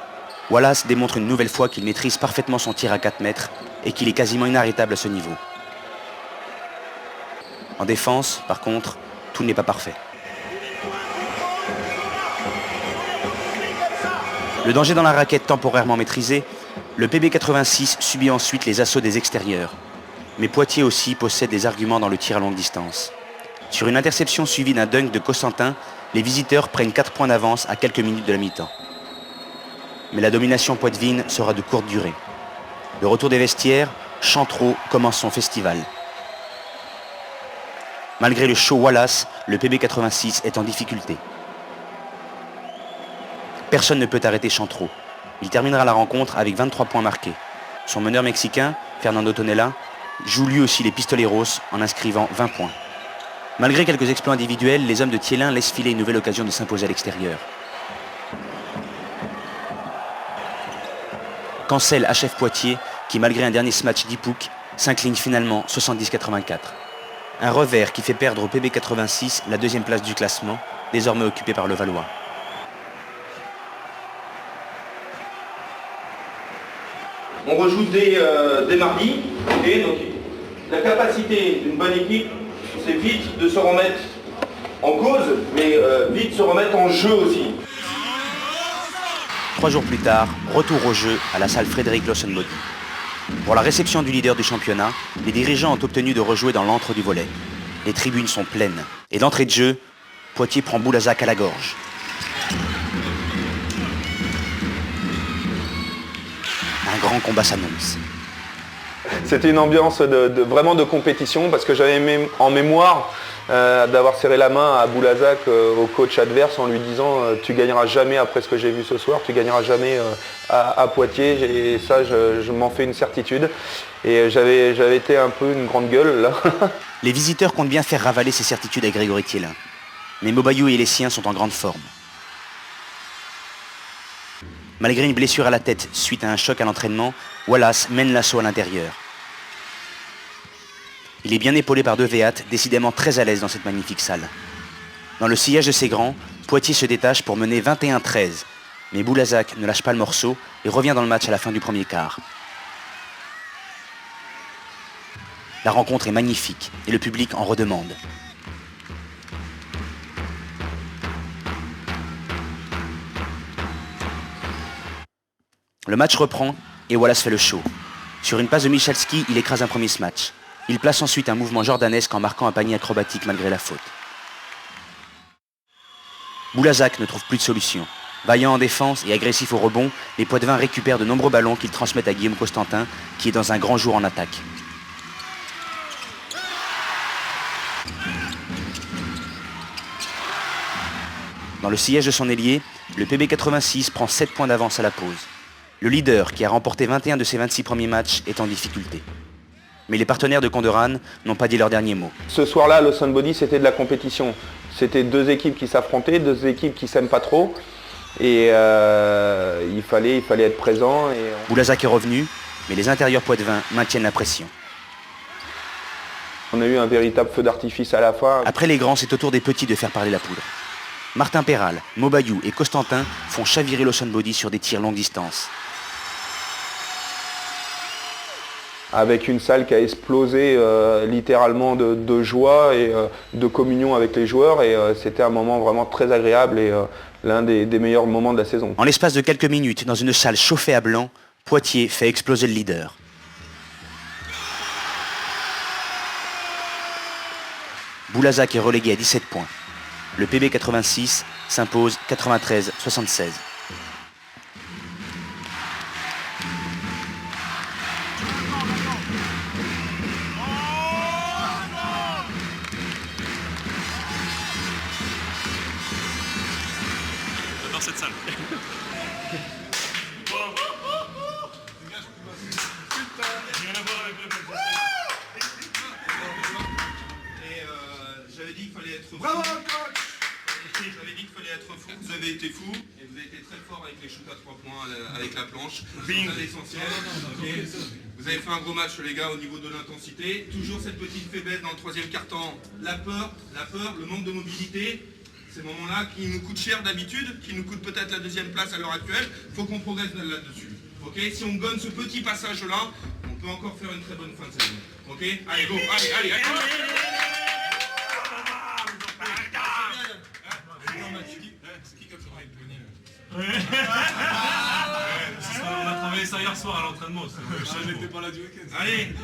Wallace démontre une nouvelle fois qu'il maîtrise parfaitement son tir à 4 mètres et qu'il est quasiment inarrêtable à ce niveau. En défense, par contre, tout n'est pas parfait. Le danger dans la raquette temporairement maîtrisé, le PB86 subit ensuite les assauts des extérieurs. Mais Poitiers aussi possède des arguments dans le tir à longue distance. Sur une interception suivie d'un dunk de Cossentin, les visiteurs prennent 4 points d'avance à quelques minutes de la mi-temps. Mais la domination poitevine sera de courte durée. Le retour des vestiaires, Chantreau commence son festival. Malgré le show Wallace, le PB86 est en difficulté. Personne ne peut arrêter Chantreau. Il terminera la rencontre avec 23 points marqués. Son meneur mexicain, Fernando Tonella, joue lui aussi les Pistoleros en inscrivant 20 points. Malgré quelques exploits individuels, les hommes de Thielin laissent filer une nouvelle occasion de s'imposer à l'extérieur. Cancel achève Poitiers, qui malgré un dernier smash d'Ipouk, s'incline finalement 70-84. Un revers qui fait perdre au PB86 la deuxième place du classement, désormais occupée par le Valois. On rejoue dès mardi, et donc la capacité d'une bonne équipe, c'est vite de se remettre en cause, mais vite se remettre en jeu aussi. 3 jours plus tard, retour au jeu à la salle Frédéric Lawson-Body. Pour la réception du leader du championnat, les dirigeants ont obtenu de rejouer dans l'antre du volley. Les tribunes sont pleines, et d'entrée de jeu, Poitiers prend Boulazac à la gorge. Un grand combat s'annonce. C'était une ambiance vraiment de compétition, parce que j'avais en mémoire d'avoir serré la main à Boulazac, au coach adverse, en lui disant tu gagneras jamais après ce que j'ai vu ce soir, tu gagneras jamais à Poitiers, et ça je m'en fais une certitude. Et j'avais été un peu une grande gueule là. Les visiteurs comptent bien faire ravaler ces certitudes à Grégory Thielin. Mais Mobayou et les siens sont en grande forme. Malgré une blessure à la tête suite à un choc à l'entraînement, Wallace mène l'assaut à l'intérieur. Il est bien épaulé par 2 Véates, décidément très à l'aise dans cette magnifique salle. Dans le sillage de ses grands, Poitiers se détache pour mener 21-13. Mais Boulazac ne lâche pas le morceau et revient dans le match à la fin du premier quart. La rencontre est magnifique et le public en redemande. Le match reprend et Wallace fait le show. Sur une passe de Michalski, il écrase un premier smash. Il place ensuite un mouvement jordanesque en marquant un panier acrobatique malgré la faute. Boulazac ne trouve plus de solution. Vaillant en défense et agressif au rebond, les Poitevins récupèrent de nombreux ballons qu'ils transmettent à Guillaume Costantin, qui est dans un grand jour en attaque. Dans le sillage de son ailier, le PB86 prend 7 points d'avance à la pause. Le leader, qui a remporté 21 de ses 26 premiers matchs, est en difficulté. Mais les partenaires de Conderan n'ont pas dit leur dernier mot. Ce soir-là, le Sunbody, c'était de la compétition. C'était deux équipes qui s'affrontaient, deux équipes qui s'aiment pas trop. Et il fallait être présent. Boulazac est revenu, mais les intérieurs poitevins maintiennent la pression. On a eu un véritable feu d'artifice à la fin. Après les grands, c'est au tour des petits de faire parler la poudre. Martin Péral, Mobayou et Costantin font chavirer le Sunbody sur des tirs longue distance. Avec une salle qui a explosé littéralement de joie et de communion avec les joueurs. Et c'était un moment vraiment très agréable et l'un des meilleurs moments de la saison. En l'espace de quelques minutes, dans une salle chauffée à blanc, Poitiers fait exploser le leader. Boulazac est relégué à 17 points. Le PB86 s'impose 93-76. J'adore cette salle. J'avais dit qu'il fallait être fou. Bravo, coach! J'avais dit qu'il fallait être fou. Vous avez été fou et vous avez été très fort avec les shoots à 3 points avec la planche. C'est l'essentiel. Okay. Vous avez fait un gros match, les gars, au niveau de l'intensité. Toujours cette petite faiblesse dans le troisième quart-temps. La peur, le manque de mobilité. Ces moments-là qui nous coûtent cher d'habitude, qui nous coûtent peut-être la deuxième place à l'heure actuelle. Il faut qu'on progresse là-dessus. Okay, si on gagne ce petit passage-là, on peut encore faire une très bonne fin de saison. Ok? Allez, go! Allez! On a travaillé ça hier soir à l'entraînement. Je n'étais pas là du week-end. Allez!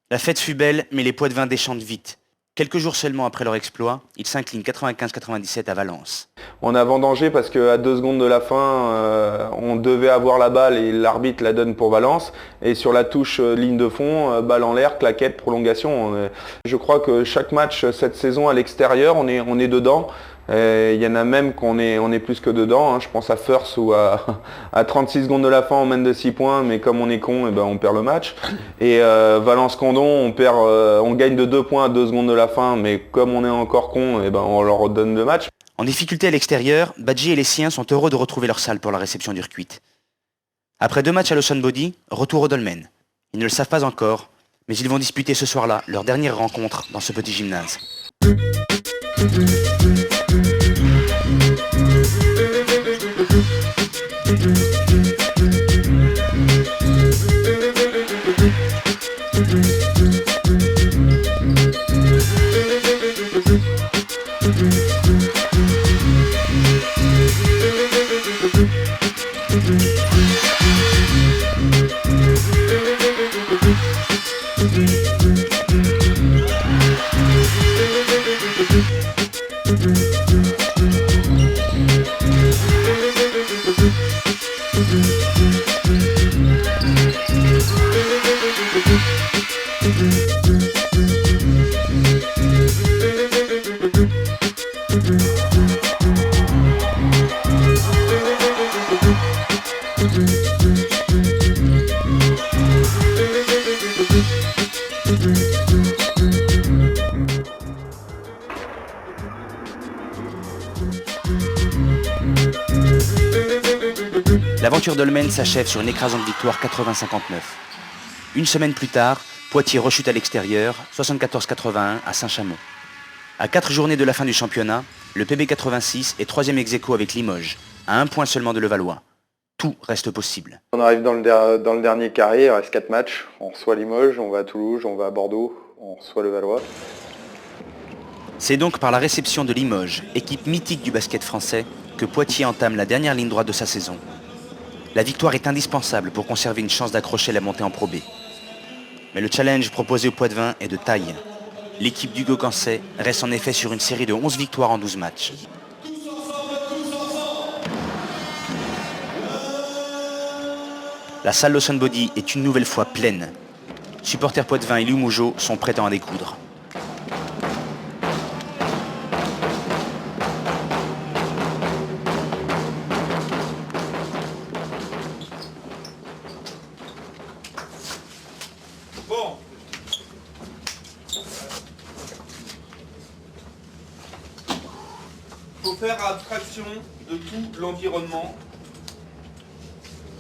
La fête fut belle, mais les Poitevins déchantent vite. Quelques jours seulement après leur exploit, ils s'inclinent 95-97 à Valence. On a vendangé parce qu'à 2 secondes de la fin, on devait avoir la balle et l'arbitre la donne pour Valence. Et sur la touche ligne de fond, balle en l'air, claquette, prolongation. Je crois que chaque match cette saison à l'extérieur, on est dedans. Il y en a même qu'on est plus que dedans. Hein. Je pense à First où à 36 secondes de la fin on mène de 6 points, mais comme on est con, on perd le match. Et Valence-Condon, on gagne de 2 points à 2 secondes de la fin, mais comme on est encore con, on leur redonne le match. En difficulté à l'extérieur, Badji et les siens sont heureux de retrouver leur salle pour la réception du Urquite. Après 2 matchs à Sunbody, retour au dolmen. Ils ne le savent pas encore, mais ils vont disputer ce soir-là leur dernière rencontre dans ce petit gymnase. L'aventure dolmen s'achève sur une écrasante victoire 80-59. Une semaine plus tard, Poitiers rechute à l'extérieur, 74-81 à Saint-Chamond. À 4 journées de la fin du championnat, le PB86 est 3e ex aequo avec Limoges, à 1 point seulement de Levallois. tout reste possible. On arrive dans le dernier carré, il reste 4 matchs. On reçoit Limoges, on va à Toulouse, on va à Bordeaux, on reçoit le Valois. C'est donc par la réception de Limoges, équipe mythique du basket français, que Poitiers entame la dernière ligne droite de sa saison. La victoire est indispensable pour conserver une chance d'accrocher la montée en Pro B. Mais le challenge proposé au Poitevin est de taille. L'équipe d'Hugo Cancet reste en effet sur une série de 11 victoires en 12 matchs. La salle Lawson Body est une nouvelle fois pleine. Supporters Poitevin et Limougeot sont prêts à en découdre. Bon. Faut faire abstraction de tout l'environnement.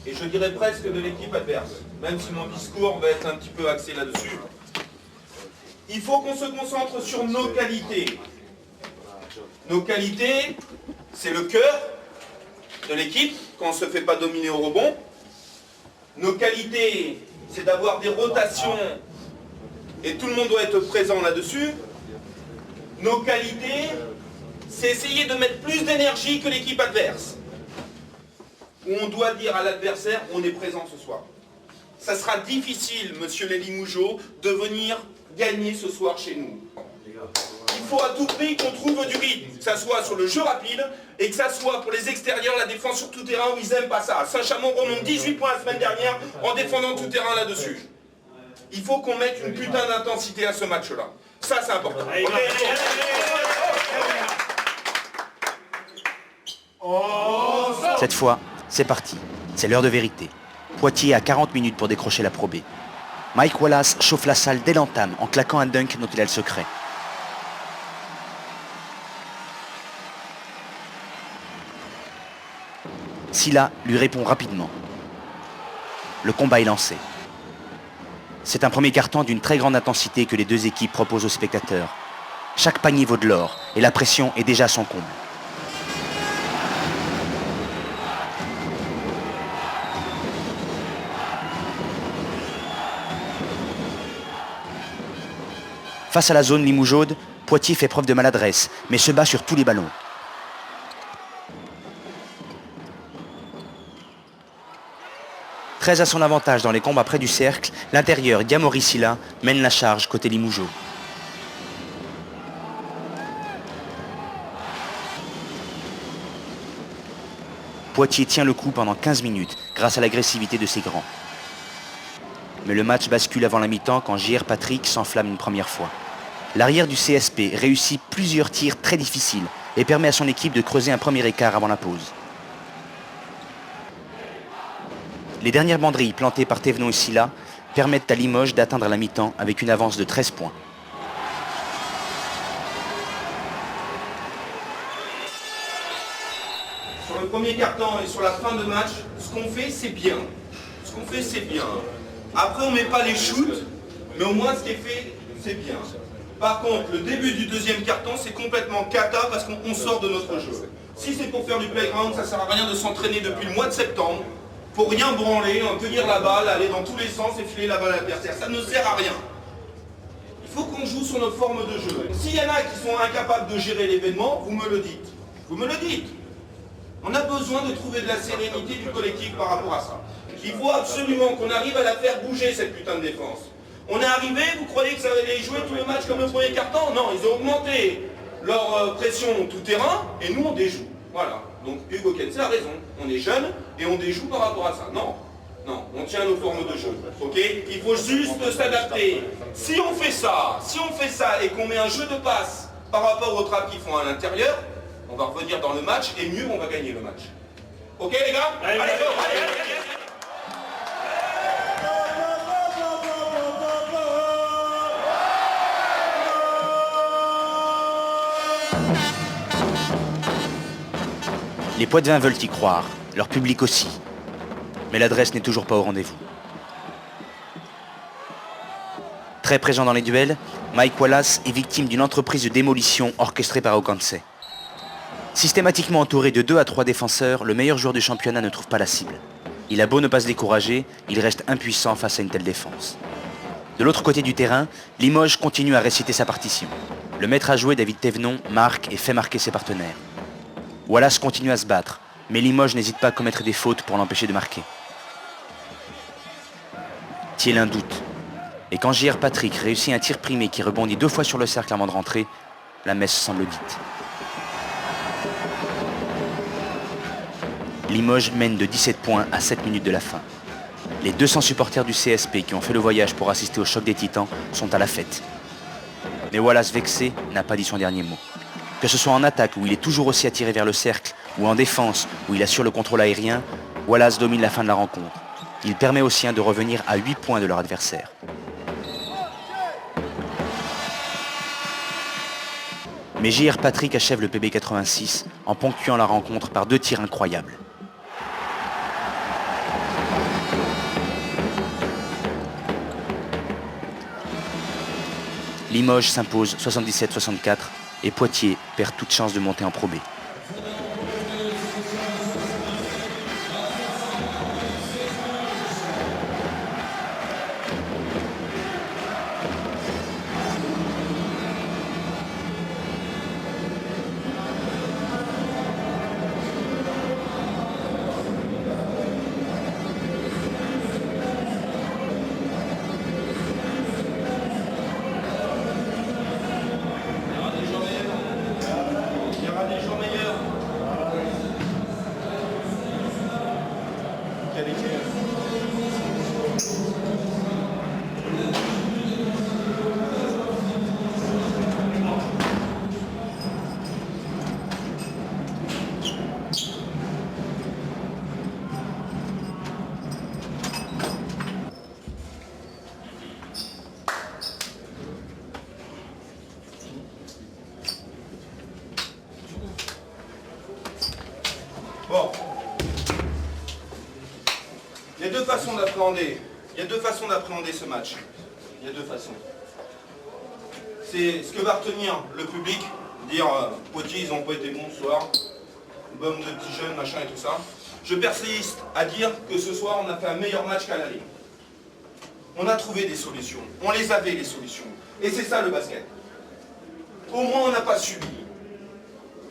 Et je dirais presque de l'équipe adverse, même si mon discours va être un petit peu axé là-dessus. Il faut qu'on se concentre sur nos qualités. Nos qualités, c'est le cœur de l'équipe, quand on ne se fait pas dominer au rebond. Nos qualités, c'est d'avoir des rotations, et tout le monde doit être présent là-dessus. Nos qualités, c'est essayer de mettre plus d'énergie que l'équipe adverse. Où on doit dire à l'adversaire, on est présent ce soir. Ça sera difficile, monsieur les Limougeot, de venir gagner ce soir chez nous. Il faut à tout prix qu'on trouve du rythme, que ça soit sur le jeu rapide, et que ça soit pour les extérieurs, la défense sur tout terrain, où ils n'aiment pas ça. Saint-Chamond remonte 18 points la semaine dernière, en défendant tout terrain là-dessus. Il faut qu'on mette une putain d'intensité à ce match-là. Ça, c'est important. Cette fois, c'est parti. C'est l'heure de vérité. Poitiers a 40 minutes pour décrocher la Pro B. Mike Wallace chauffe la salle dès l'entame en claquant un dunk dont il a le secret. Silla lui répond rapidement. Le combat est lancé. C'est un premier quart-temps d'une très grande intensité que les deux équipes proposent aux spectateurs. Chaque panier vaut de l'or et la pression est déjà à son comble. Face à la zone limougeaude, Poitiers fait preuve de maladresse, mais se bat sur tous les ballons. Très à son avantage dans les combats près du cercle, l'intérieur Diamori Silla mène la charge côté Limougeot. Poitiers tient le coup pendant 15 minutes grâce à l'agressivité de ses grands. Mais le match bascule avant la mi-temps quand J.R. Patrick s'enflamme une première fois. L'arrière du CSP réussit plusieurs tirs très difficiles et permet à son équipe de creuser un premier écart avant la pause. Les dernières banderilles plantées par Thévenot et Silla permettent à Limoges d'atteindre la mi-temps avec une avance de 13 points. Sur le premier quart-temps et sur la fin de match, ce qu'on fait, c'est bien. Ce qu'on fait, c'est bien. Après, on ne met pas les shoots, mais au moins, ce qui est fait, c'est bien. Par contre, le début du deuxième quart-temps, c'est complètement cata parce qu'on sort de notre jeu. Si c'est pour faire du playground, ça ne sert à rien de s'entraîner depuis le mois de septembre, pour rien branler, tenir la balle, aller dans tous les sens et filer la balle à l'adversaire. Ça ne sert à rien. Il faut qu'on joue sur nos formes de jeu. S'il y en a qui sont incapables de gérer l'événement, vous me le dites. Vous me le dites. On a besoin de trouver de la sérénité du collectif par rapport à ça. Il faut absolument qu'on arrive à la faire bouger, cette putain de défense. On est arrivé, vous croyez que ça allait jouer tout le match comme le premier quart-temps? Non, ils ont augmenté leur pression tout terrain et nous on déjoue. Voilà. Donc Hugo Cancet a raison. On est jeune et on déjoue par rapport à ça. Non, non, on tient nos formes de jeu. Ok? Il faut juste s'adapter. Si on fait ça et qu'on met un jeu de passe par rapport aux trappes qu'ils font à l'intérieur, on va revenir dans le match et mieux on va gagner le match. Ok les gars? Allez, allez, allez. Les Poitevins veulent y croire, leur public aussi. Mais l'adresse n'est toujours pas au rendez-vous. Très présent dans les duels, Mike Wallace est victime d'une entreprise de démolition orchestrée par Hugo Cancet. Systématiquement entouré de 2 à 3 défenseurs, le meilleur joueur du championnat ne trouve pas la cible. Il a beau ne pas se décourager, il reste impuissant face à une telle défense. De l'autre côté du terrain, Limoges continue à réciter sa partition. Le maître à jouer, David Thévenon, marque et fait marquer ses partenaires. Wallace continue à se battre, mais Limoges n'hésite pas à commettre des fautes pour l'empêcher de marquer. Thielin doute. Et quand J.R. Patrick réussit un tir primé qui rebondit 2 fois sur le cercle avant de rentrer, la messe semble dite. Limoges mène de 17 points à 7 minutes de la fin. Les 200 supporters du CSP qui ont fait le voyage pour assister au choc des titans sont à la fête. Mais Wallace, vexé, n'a pas dit son dernier mot. Que ce soit en attaque où il est toujours aussi attiré vers le cercle, ou en défense où il assure le contrôle aérien, Wallace domine la fin de la rencontre. Il permet aux siens de revenir à 8 points de leur adversaire. Mais J.R. Patrick achève le PB 86 en ponctuant la rencontre par 2 tirs incroyables. Limoges s'impose 77-64 et Poitiers perd toute chance de monter en Pro B. Bon. Il y a 2 façons d'appréhender. Il y a 2 façons d'appréhender ce match. Il y a 2 façons. C'est ce que va retenir le public, dire Poitiers, ils n'ont pas été bons ce soir, bombe de petits jeunes, machin et tout ça. Je persiste à dire que ce soir, on a fait un meilleur match qu'à l'aller. On a trouvé des solutions. On les avait, les solutions. Et c'est ça le basket. Au moins, on n'a pas subi.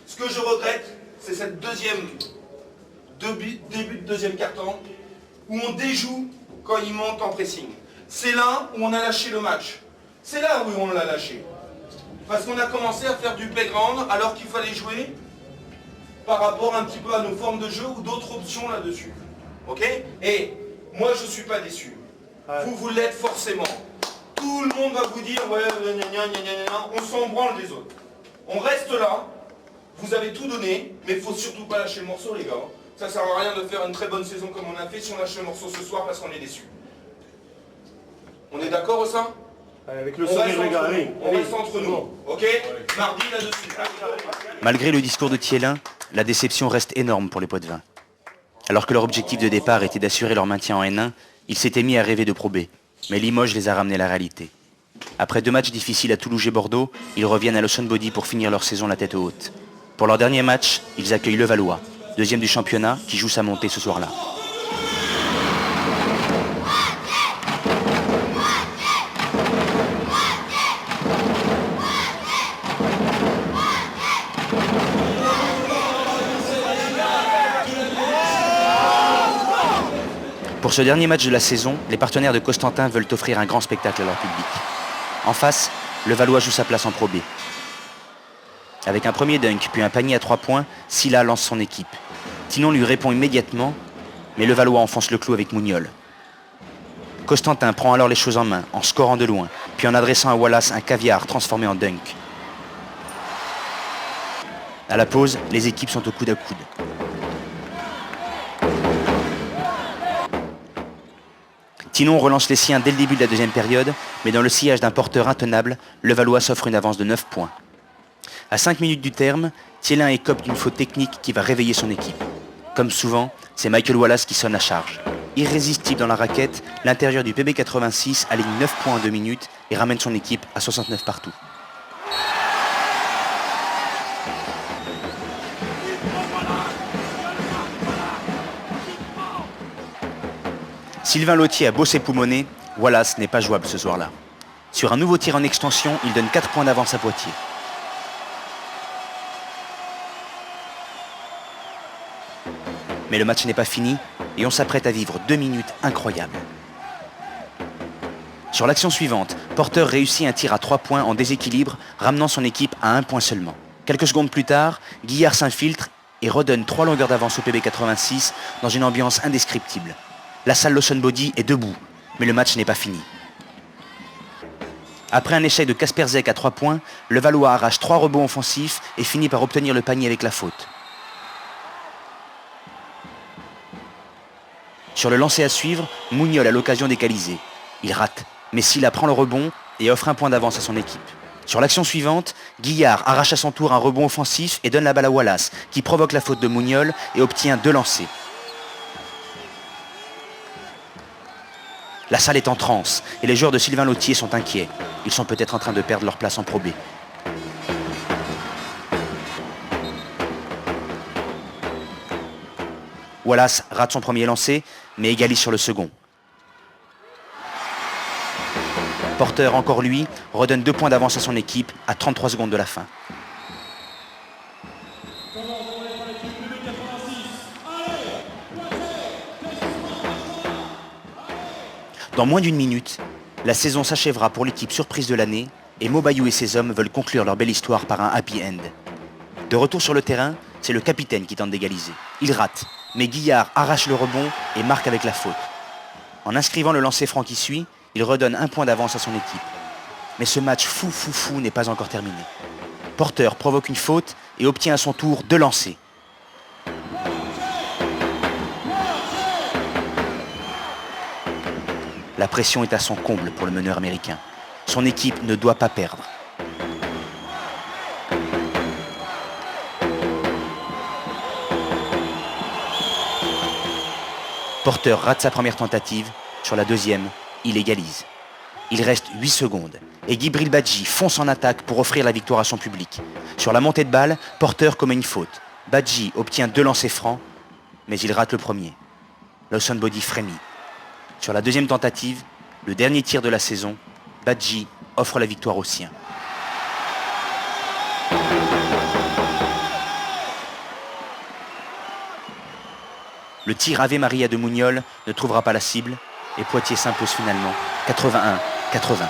Ce que je regrette, c'est cette début de deuxième quart-temps où on déjoue quand il monte en pressing. C'est là où on a lâché le match. C'est là où on l'a lâché. Parce qu'on a commencé à faire du playground alors qu'il fallait jouer par rapport un petit peu à nos formes de jeu ou d'autres options là-dessus. Ok? Et moi je ne suis pas déçu. Vous l'êtes forcément. Tout le monde va vous dire ouais, on s'en branle des autres. On reste là, vous avez tout donné, mais il ne faut surtout pas lâcher le morceau les gars. Ça ne sert à rien de faire une très bonne saison comme on a fait si on lâche le morceau ce soir parce qu'on est déçu. On est d'accord ou ça? Avec le sourire régalé. On reste entre nous. Ok? Mardi là-dessus. Malgré le discours de Thielin, la déception reste énorme pour les Poitevins. Alors que leur objectif de départ était d'assurer leur maintien en N1, ils s'étaient mis à rêver de Pro B. Mais Limoges les a ramenés à la réalité. Après 2 matchs difficiles à Toulouse et Bordeaux, ils reviennent à l'Ocean Body pour finir leur saison la tête haute. Pour leur dernier match, ils accueillent Levallois, 2e du championnat, qui joue sa montée ce soir-là. Pour ce dernier match de la saison, les partenaires de Costantin veulent offrir un grand spectacle à leur public. En face, Levallois joue sa place en Pro B. Avec un premier dunk puis un panier à 3 points, Silla lance son équipe. Tinon lui répond immédiatement, mais Levallois enfonce le clou avec Mougnol. Costantin prend alors les choses en main, en scorant de loin, puis en adressant à Wallace un caviar transformé en dunk. À la pause, les équipes sont au coude à coude. Tinon relance les siens dès le début de la deuxième période, mais dans le sillage d'un porteur intenable, Levallois s'offre une avance de 9 points. À 5 minutes du terme, Thielin écope d'une faute technique qui va réveiller son équipe. Comme souvent, c'est Michael Wallace qui sonne à charge. Irrésistible dans la raquette, l'intérieur du PB 86 aligne 9 points en 2 minutes et ramène son équipe à 69 partout. Sylvain Lautier a beau s'époumoner, Wallace n'est pas jouable ce soir-là. Sur un nouveau tir en extension, il donne 4 points d'avance à Poitiers. Mais le match n'est pas fini et on s'apprête à vivre 2 minutes incroyables. Sur l'action suivante, Porter réussit un tir à 3 points en déséquilibre, ramenant son équipe à 1 point seulement. Quelques secondes plus tard, Guillard s'infiltre et redonne 3 longueurs d'avance au PB86 dans une ambiance indescriptible. La salle Lawson Body est debout, mais le match n'est pas fini. Après un échec de Kasperzek à 3 points, Levallois arrache 3 rebonds offensifs et finit par obtenir le panier avec la faute. Sur le lancer à suivre, Mouniol a l'occasion d'égaliser. Il rate, mais Sylla prend le rebond et offre 1 point d'avance à son équipe. Sur l'action suivante, Guillard arrache à son tour un rebond offensif et donne la balle à Wallace, qui provoque la faute de Mouniol et obtient 2 lancers. La salle est en transe et les joueurs de Sylvain Lautier sont inquiets. Ils sont peut-être en train de perdre leur place en Pro B. Wallace rate son premier lancer, mais égalise sur le second. Porter, encore lui, redonne 2 points d'avance à son équipe à 33 secondes de la fin. Dans moins d'une minute, la saison s'achèvera pour l'équipe surprise de l'année et Mobayou et ses hommes veulent conclure leur belle histoire par un happy end. De retour sur le terrain, c'est le capitaine qui tente d'égaliser. Il rate, mais Guillard arrache le rebond et marque avec la faute. En inscrivant le lancer franc qui suit, il redonne 1 point d'avance à son équipe. Mais ce match fou n'est pas encore terminé. Porter provoque une faute et obtient à son tour 2 lancers. La pression est à son comble pour le meneur américain. Son équipe ne doit pas perdre. Porter rate sa première tentative. Sur la deuxième, il égalise. Il reste 8 secondes et Gibril Badji fonce en attaque pour offrir la victoire à son public. Sur la montée de balle, Porter commet une faute. Badji obtient 2 lancers francs, mais il rate le premier. Lawson Body frémit. Sur la deuxième tentative, le dernier tir de la saison, Badji offre la victoire aux siens. Le tir Ave Maria de Mouniol ne trouvera pas la cible et Poitiers s'impose finalement 81-80.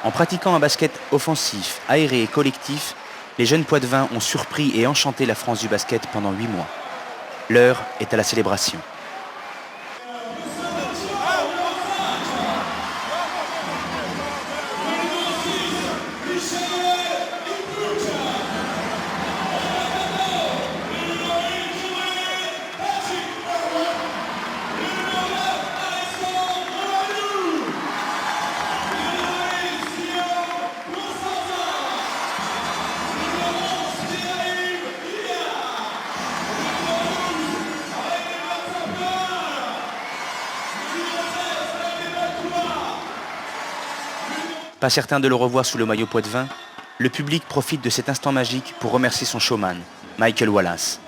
En pratiquant un basket offensif, aéré et collectif, les jeunes Poitevins ont surpris et enchanté la France du basket pendant 8 mois. L'heure est à la célébration. Pas certain de le revoir sous le maillot poitevin, le public profite de cet instant magique pour remercier son showman, Michael Wallace.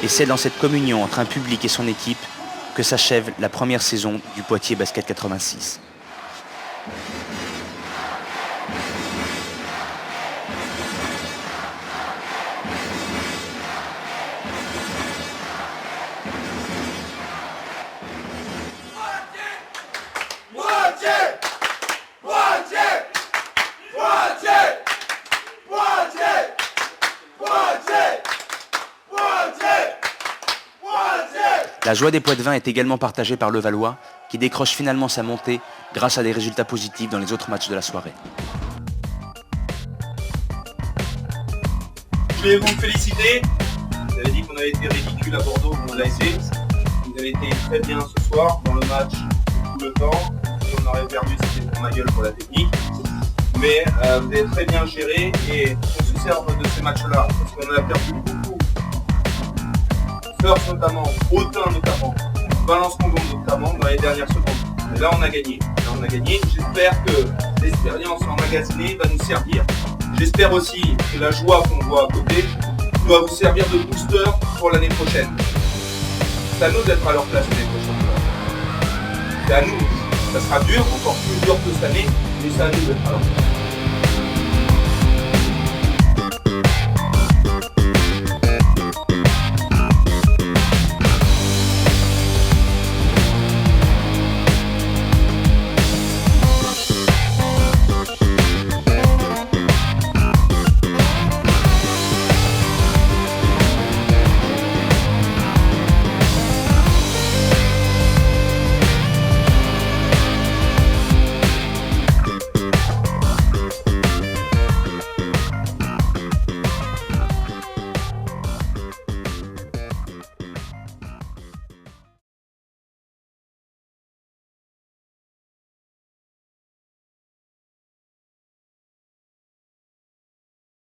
Et c'est dans cette communion entre un public et son équipe que s'achève la première saison du Poitiers Basket 86. La joie des Poitevins est également partagée par Levallois, qui décroche finalement sa montée grâce à des résultats positifs dans les autres matchs de la soirée. Je vais vous féliciter. Vous avez dit qu'on avait été ridicule à Bordeaux, on l'a essayé. Vous avez été très bien ce soir dans le match tout le temps. Si on aurait perdu, c'était pour ma gueule pour la technique. Mais vous avez très bien géré et on se sert de ces matchs-là parce qu'on en a perdu beaucoup. First notamment, Autun notamment, Valence-Condom notamment dans les dernières secondes. Et là on a gagné. J'espère que l'expérience emmagasinée va nous servir. J'espère aussi que la joie qu'on voit à côté doit vous servir de booster pour l'année prochaine. C'est à nous d'être à leur place l'année prochaine. C'est à nous. Ça sera dur, encore plus dur que cette année, mais c'est à nous d'être à leur place.